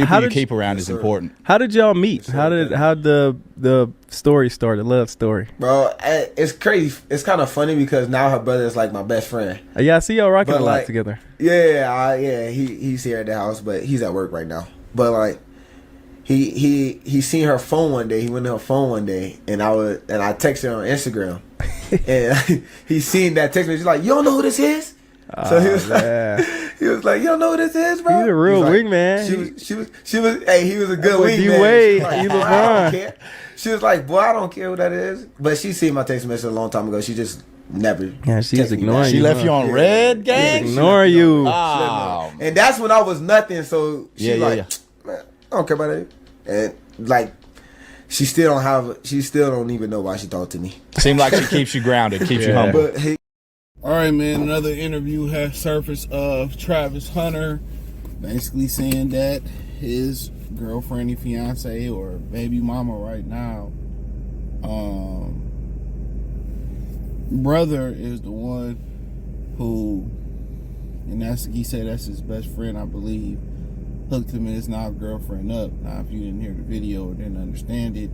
People you keep around is important. How did y'all meet? How the story start, the love story? Bro, it's crazy. It's kind of funny because now her brother is like my best friend. Yeah, I see y'all rocking a lot together. Yeah. He's here at the house, but he's at work right now. But like, he seen her phone one day. He went to her phone one day, and I texted her on Instagram, and he seen that text message. He's like, "You don't know who this is?" So he was like, "You don't know who this is, bro?" He's a real wingman. She was. Hey, he was a good wingman. I don't care. She was like, "Boy, I don't care who that is." But she seen my text message a long time ago. She just never. Yeah, she's ignoring you. She left you on red, gang. Ignore you. Oh. And that's when I was nothing. So she man, I don't care about that. And like, she still don't even know why she talked to me. Seems like she keeps you grounded, keeps you humble. But all right, man. Another interview has surfaced of Travis Hunter, basically saying that his girlfriend, fiance, or baby mama right now, brother is the one who, and he said that's his best friend, I believe, hooked him and his now girlfriend up. Now, if you didn't hear the video or didn't understand it,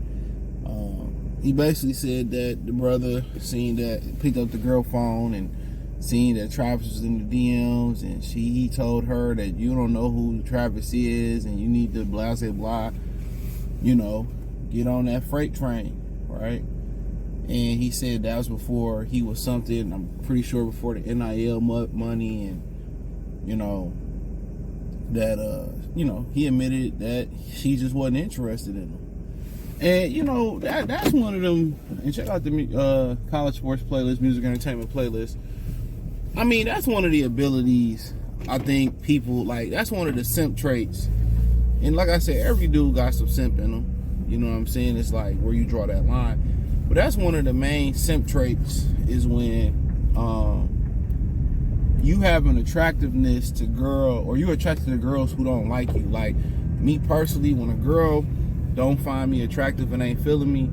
he basically said that the brother picked up the girl phone and seen that Travis was in the DMs, and he told her that you don't know who Travis is and you need to blah, get on that freight train, right? And he said that was before he was something, I'm pretty sure before the NIL money, and that he admitted that she just wasn't interested in him. And that's one of them. And check out the college sports playlist, music entertainment playlist. I mean, that's one of the abilities I think people like. That's one of the simp traits. And like I said, every dude got some simp in them. You know what I'm saying? It's like where you draw that line. But that's one of the main simp traits is when you have an attractiveness to or you're attracted to girls who don't like you. Like me personally, when a girl don't find me attractive and ain't feeling me,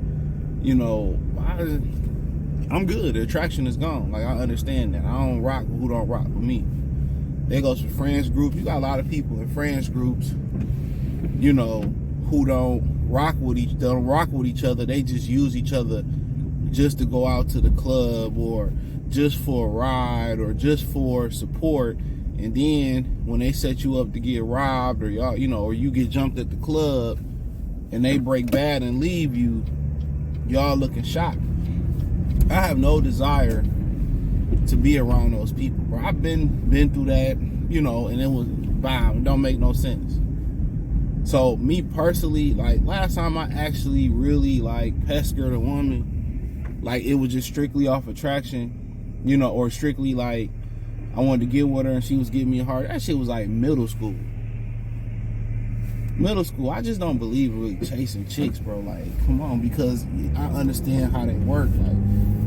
I'm good. The attraction is gone. Like, I understand that. I don't rock with who don't rock with me. There goes for friends groups. You got a lot of people in friends groups, who don't rock with each other. They just use each other just to go out to the club or just for a ride or just for support. And then when they set you up to get robbed or or you get jumped at the club and they break bad and leave you, y'all looking shocked. I have no desire to be around those people, bro. I've been through that, and it was it don't make no sense. So me personally, like last time I actually really like pestered a woman, like it was just strictly off attraction, or strictly like I wanted to get with her and she was giving me a heart. That shit was like middle school. I just don't believe really chasing chicks, bro. Like, come on, because I understand how they work. Like,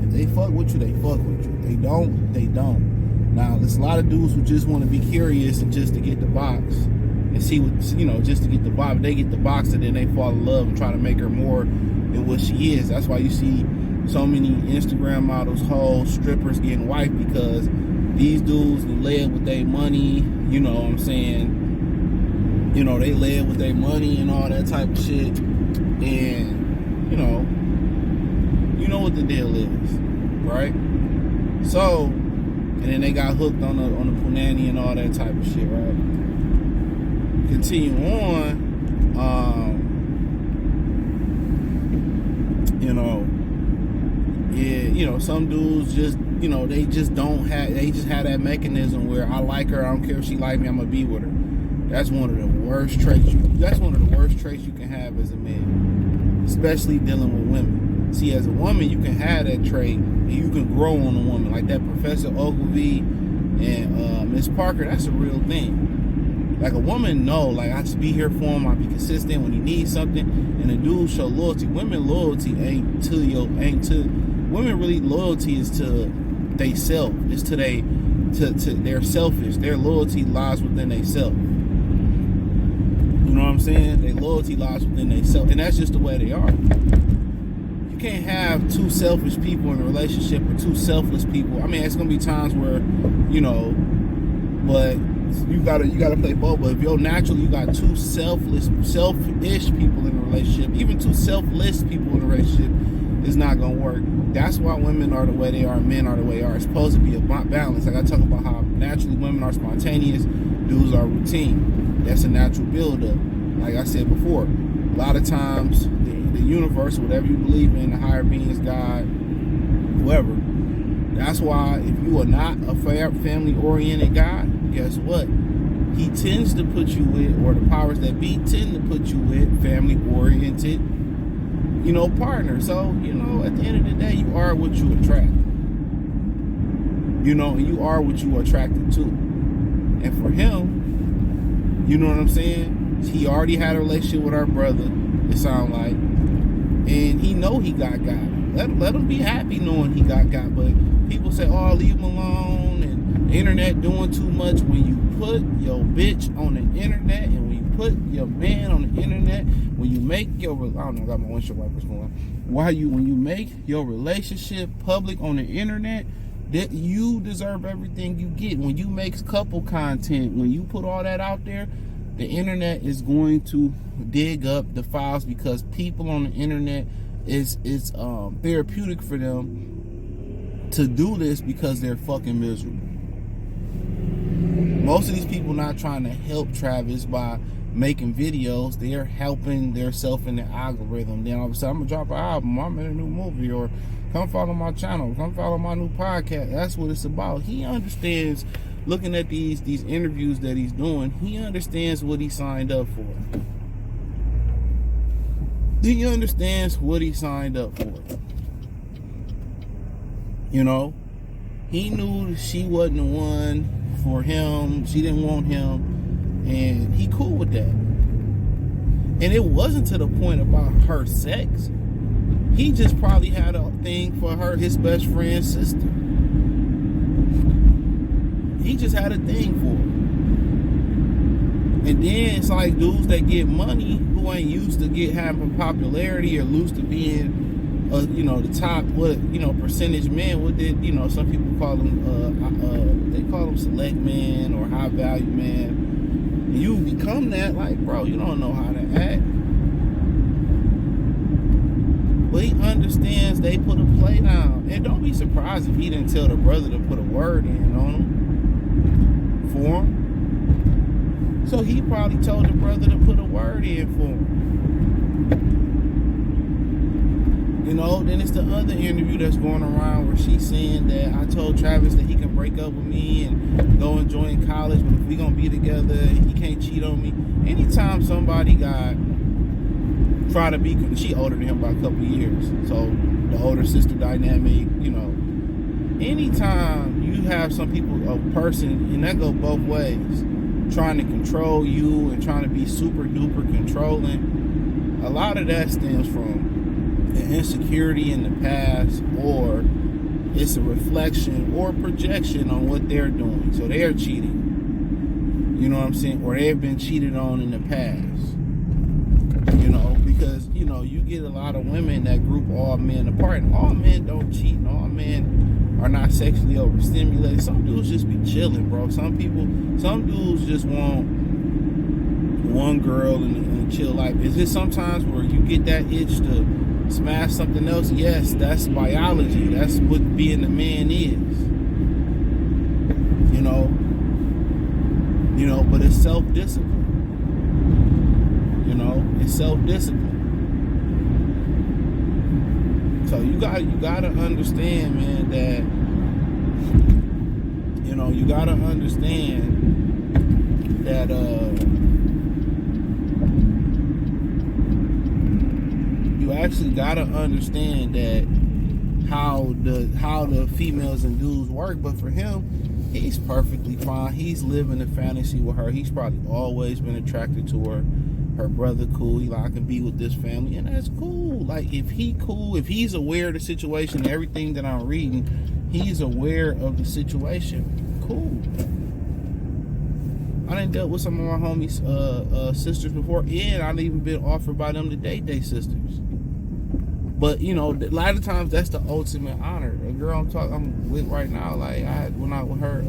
if they fuck with you, they fuck with you. They don't, they don't. Now, there's a lot of dudes who just want to be curious and just to get the box and see what, just to get the box. They get the box and then they fall in love and try to make her more than what she is. That's why you see so many Instagram models, hoes, strippers getting wiped, because these dudes led with their money, you know what I'm saying? They led with their money and all that type of shit. And, you know what the deal is, right? So, and then they got hooked on the punani and all that type of shit, right? Continue on, some dudes just, they just have that mechanism where I like her, I don't care if she like me, I'm gonna be with her. That's one of the worst traits you can have as a man, especially dealing with women. See, as a woman, you can have that trait and you can grow on a woman. Like that Professor Ogilvy and Miss Parker, that's a real thing. Like a woman like I just be here for him, I'll be consistent when he needs something, and a dude show loyalty. Women loyalty women really loyalty is to they self. It's to they're selfish. Their loyalty lies within they self. You know what I'm saying? Their loyalty lies within they self, and that's just the way they are. You can't have two selfish people in a relationship or two selfless people. I mean, it's gonna be times where, but you gotta play both. But if you're naturally, you got two selfish people in a relationship, even two selfless people in a relationship, it's not gonna work. That's why women are the way they are, men are the way they are. It's supposed to be a balance. Like I talk about how naturally women are spontaneous, dudes are routine. That's a natural build-up. Like I said before, a lot of times the universe, whatever you believe in, the higher beings, God, whoever. That's why if you are not a family-oriented guy, guess what? He tends to put you with, or the powers that be tend to put you with family-oriented, partners. So, at the end of the day, you are what you attract. And you are what you are attracted to. And for him, you know what I'm saying? He already had a relationship with our brother, it sounds like. And he know he got. Let him be happy knowing he got. But people say, oh, leave him alone, and the internet doing too much. When you put your bitch on the internet, and when you put your man on the internet, when you make your, I don't know, I got my windshield wipers going. When you make your relationship public on the internet, that you deserve everything you get. When you make couple content, when you put all that out there, the internet is going to dig up the files, because people on the internet is therapeutic for them to do this, because they're fucking miserable. Most of these people not trying to help Travis by making videos. They're helping themselves in the algorithm. Then all of a sudden, I'm gonna drop an album, I'm in a new movie, or come follow my channel, come follow my new podcast. That's what it's about. He understands, looking at these interviews that he's doing, he understands what he signed up for. He understands what he signed up for. He knew she wasn't the one for him. She didn't want him, and he cool with that. And it wasn't to the point about her sex. He just probably had a thing for her, his best friend's sister. He just had a thing for her. And then it's like dudes that get money who ain't used to having popularity, or used to being the top percentage men. What did some people call them? They call them select men or high value men. And you become that, like, bro, you don't know how to act. But he understands they put a play down, and don't be surprised if he didn't tell the brother to put a word in on him for him. So he probably told the brother to put a word in for him. Then it's the other interview that's going around where she's saying that I told Travis that he can break up with me and go and join college, but if we gonna be together, he can't cheat on me. Anytime somebody try to be, she older than him by a couple of years, so the older sister dynamic, anytime you have some people, a person, and that go both ways, trying to control you and trying to be super duper controlling, a lot of that stems from insecurity in the past, or it's a reflection or projection on what they're doing. So they're cheating, you know what I'm saying, or they've been cheated on in the past, because you get a lot of women that group all men apart, and all men don't cheat, and all men are not sexually overstimulated. Some dudes just be chilling, bro. Some dudes just want one girl and chill life. Is it sometimes where you get that itch to smash something else? Yes, that's biology. That's what being a man is. But it's self-discipline. It's self-discipline. So you gotta understand, man, that you gotta understand that you actually gotta understand that how the females and dudes work. But for him, he's perfectly fine. He's living a fantasy with her. He's probably always been attracted to her. Her brother cool. He like, I can be with this family, and that's cool. Like, if he's aware of the situation, everything that I'm reading, he's aware of the situation. Cool. I done dealt with some of my homies' sisters before, and I've even been offered by them to date their sisters. But a lot of times that's the ultimate honor. A girl I'm with right now, like when I with her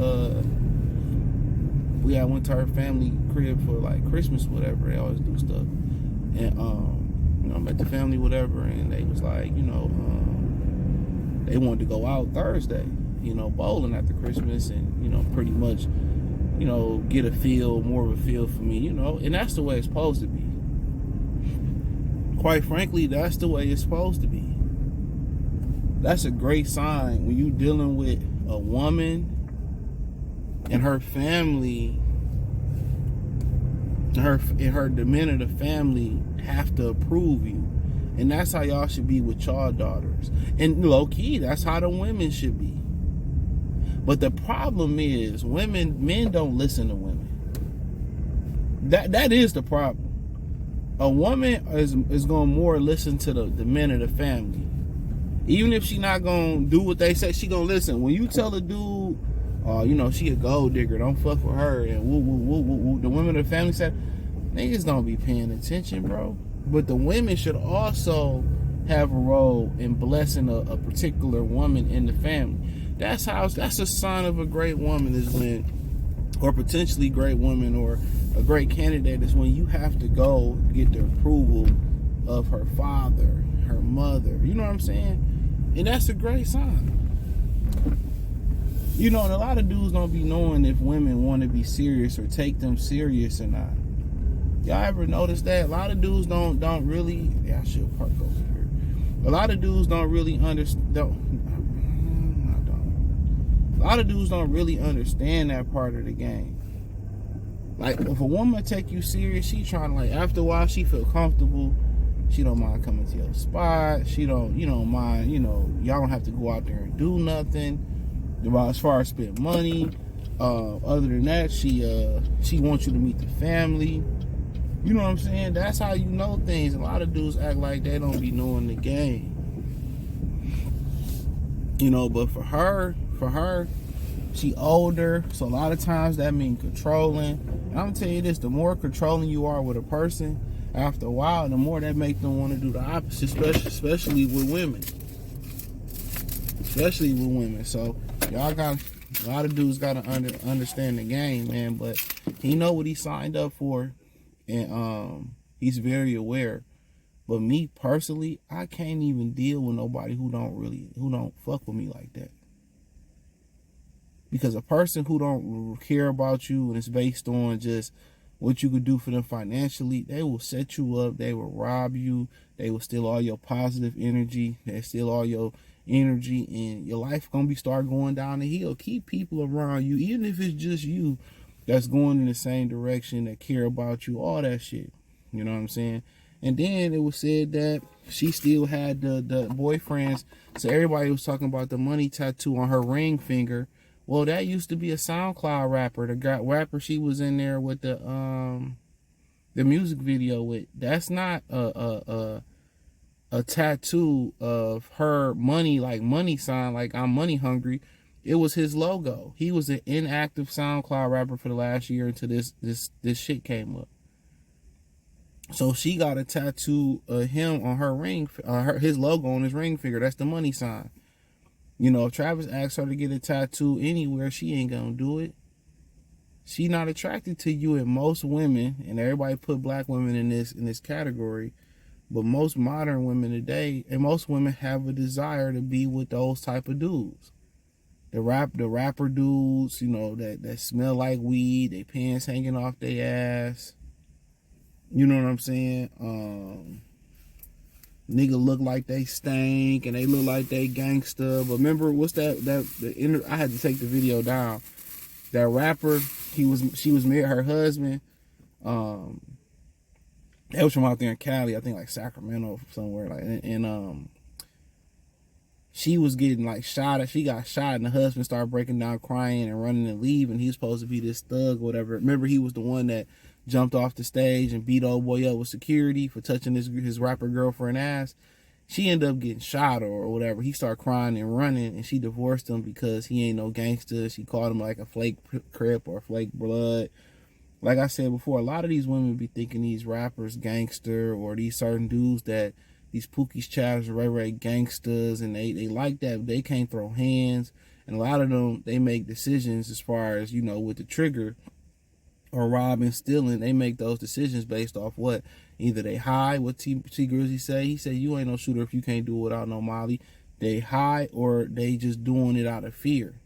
we had went to her family crib for like Christmas, whatever. They always do stuff, and you know, met the family, whatever, and they was like, you know, they wanted to go out Thursday, you know, bowling after Christmas, and you know, pretty much, you know, get a feel, more of a feel for me, you know, and that's the way it's supposed to be. Quite frankly, that's the way it's supposed to be. That's a great sign when you dealing with a woman and her family, her the men of the family have to approve you. And that's how y'all should be with y'all daughters. And low key, that's how the women should be. But the problem is men don't listen to women. That is the problem. A woman is gonna more listen to the men of the family. Even if she not gonna do what they say, she gonna listen. When you tell a dude, you know, she a gold digger, don't fuck with her, and woo, woo, woo, woo, woo, the women of the family said, niggas don't be paying attention, bro. But the women should also have a role in blessing a particular woman in the family. That's a sign of a great woman is when, or potentially great woman or a great candidate is when you have to go get the approval of her father, her mother. You know what I'm saying? And that's a great sign. You know, and a lot of dudes don't be knowing if women want to be serious or take them serious or not. Y'all ever notice that? A lot of dudes don't really. Yeah, I should park over here. A lot of dudes don't really understand. A lot of dudes don't really understand that part of the game. Like, if a woman take you serious, she trying to, like, after a while, she feel comfortable. She don't mind coming to your spot. She don't, you know, mind, you know, y'all don't have to go out there and do nothing. As far as spend money. Other than that, she wants you to meet the family. You know what I'm saying? That's how you know things. A lot of dudes act like they don't be knowing the game. You know, but for her, she older, so a lot of times that means controlling. And I'm gonna tell you this, the more controlling you are with a person, after a while, the more that make them want to do the opposite, especially with women. Especially with women. So y'all got, a lot of dudes got to understand the game, man. But he know what he signed up for, and he's very aware. But me personally, I can't even deal with nobody who don't fuck with me like that. Because a person who don't care about you and it's based on just what you could do for them financially, they will set you up, they will rob you, they will steal all your positive energy, they steal all your energy, and your life gonna start going down the hill. Keep people around you, even if it's just you that's going in the same direction, that care about you, all that shit. You know what I'm saying? And then it was said that she still had the boyfriends. So everybody was talking about the money tattoo on her ring finger. Well, that used to be a SoundCloud rapper. The rapper she was in there with the music video with. That's not a tattoo of her money, like money sign, like I'm money hungry. It was his logo. He was an inactive SoundCloud rapper for the last year until this shit came up. So she got a tattoo of him on her ring, his logo on his ring finger. That's the money sign. You know, if Travis asks her to get a tattoo anywhere, she ain't gonna do it. She not attracted to you. And most women, and everybody put black women in this category, but most modern women today, and most women have a desire to be with those type of dudes. The rapper dudes, you know, that smell like weed, they pants hanging off their ass. You know what I'm saying? Nigga look like they stank and they look like they gangster. But remember, what's that? I had to take the video down. That rapper, she was married, her husband. They was from out there in Cali, I think like Sacramento somewhere, like, and she was getting like shot. She got shot, and the husband started breaking down, crying and running and leaving. He was supposed to be this thug, or whatever. Remember, he was the one that jumped off the stage and beat old boy up with security for touching his rapper girlfriend ass. She ended up getting shot or whatever. He started crying and running, and she divorced him because he ain't no gangster. She called him like a flake crip or flake blood. Like I said before, a lot of these women be thinking these rappers gangster, or these certain dudes that these Pookie's Chavs are right gangsters, and they like that, but they can't throw hands. And a lot of them, they make decisions as far as, you know, with the trigger. or robbing, stealing, they make those decisions based off what? Either they hide, what T Grizzly say. He said, you ain't no shooter if you can't do it without no molly. They hide, or they just doing it out of fear.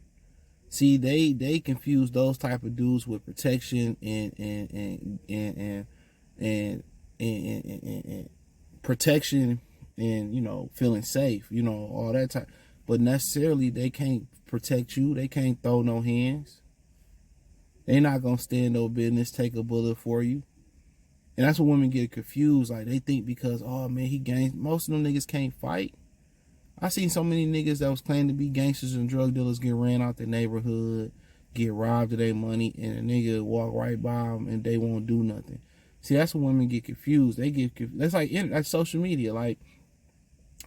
See, they confuse those type of dudes with protection and protection and, you know, feeling safe, you know, all that type. But necessarily they can't protect you. They can't throw no hands. They not gonna stand no business, take a bullet for you. And that's when women get confused. Like, they think because, oh man, he gangs. Most of them niggas can't fight. I seen so many niggas that was claiming to be gangsters and drug dealers get ran out their neighborhood, get robbed of their money, and a nigga walk right by them and they won't do nothing. See, that's when women get confused. They get confused. That's like that's social media. Like,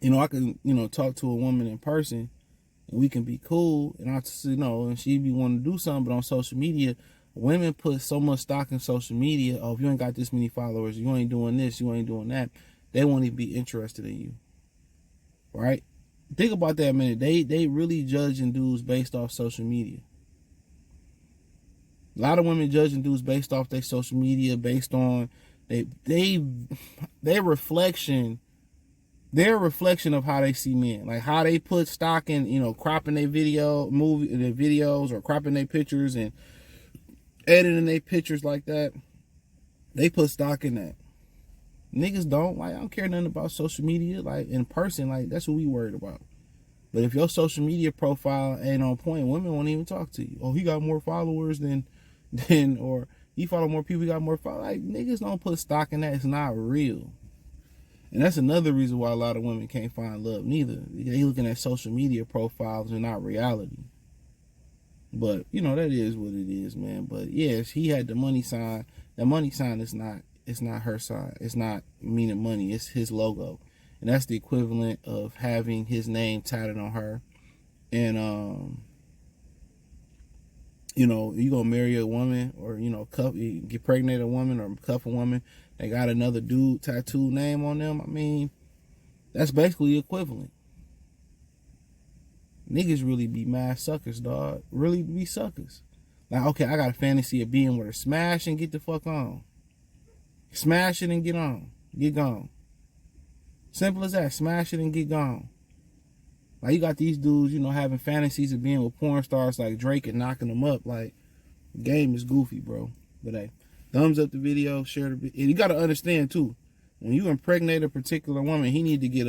you know, I can, you know, talk to a woman in person and we can be cool, and I, you know, and she be wanting to do something, but on social media, women put so much stock in social media. Oh, if you ain't got this many followers, you ain't doing this, you ain't doing that. They won't even be interested in you, right? Think about that a minute. They really judging dudes based off social media. A lot of women judging dudes based off their social media, based on their reflection of how they see men, like how they put stock in, you know, cropping their videos, or cropping their pictures and editing their pictures like that. They put stock in that. Niggas don't. Like, I don't care nothing about social media. Like, in person, like, that's what we worried about. But if your social media profile ain't on point, women won't even talk to you. Oh, he got more followers than or he follow more people, he got more followers. Like, niggas don't put stock in that. It's not real. And that's another reason why a lot of women can't find love neither. They looking at social media profiles and not reality. But, you know, that is what it is, man. But yes, he had the money sign. The money sign is not, it's not her sign. It's not meaning money. It's his logo. And that's the equivalent of having his name tatted on her. And, you know, you gonna marry a woman, or, you know, get pregnant a woman or cuff a woman, they got another dude tattooed name on them. I mean, that's basically equivalent. Niggas really be mad suckers, dog. Really be suckers. Like, okay, I got a fantasy of being with her. Smash and get the fuck on. Smash it and get on. Get gone. Simple as that. Smash it and get gone. Like, you got these dudes, you know, having fantasies of being with porn stars like Drake and knocking them up. Like, the game is goofy, bro. But hey, thumbs up the video, share the video. And you got to understand, too, when you impregnate a particular woman, he need to get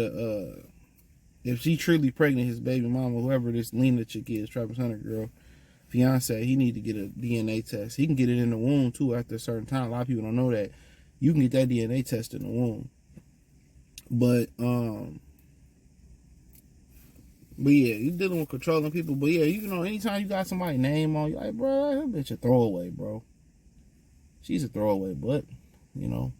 if she truly pregnant, his baby mama, whoever this Leanna chick is, Travis Hunter girl, fiance, he need to get a DNA test. He can get it in the womb, too, after a certain time. A lot of people don't know that. You can get that DNA test in the womb. But yeah, you dealing with controlling people. But yeah, you know, anytime you got somebody's name on you, like, bro, that bitch a throwaway, bro. She's a throwaway, but, you know,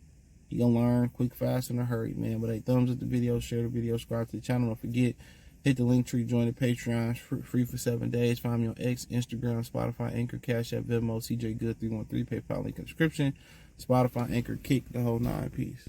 you gonna learn quick, fast, in a hurry, man. But hey, thumbs up the video, share the video, subscribe to the channel. Don't forget, hit the link tree, join the Patreon, free for 7 days. Find me on X, Instagram, Spotify, Anchor, Cash App, Venmo, CJ Good 313, PayPal link in the description. Spotify, Anchor, Kick, the whole 9 piece.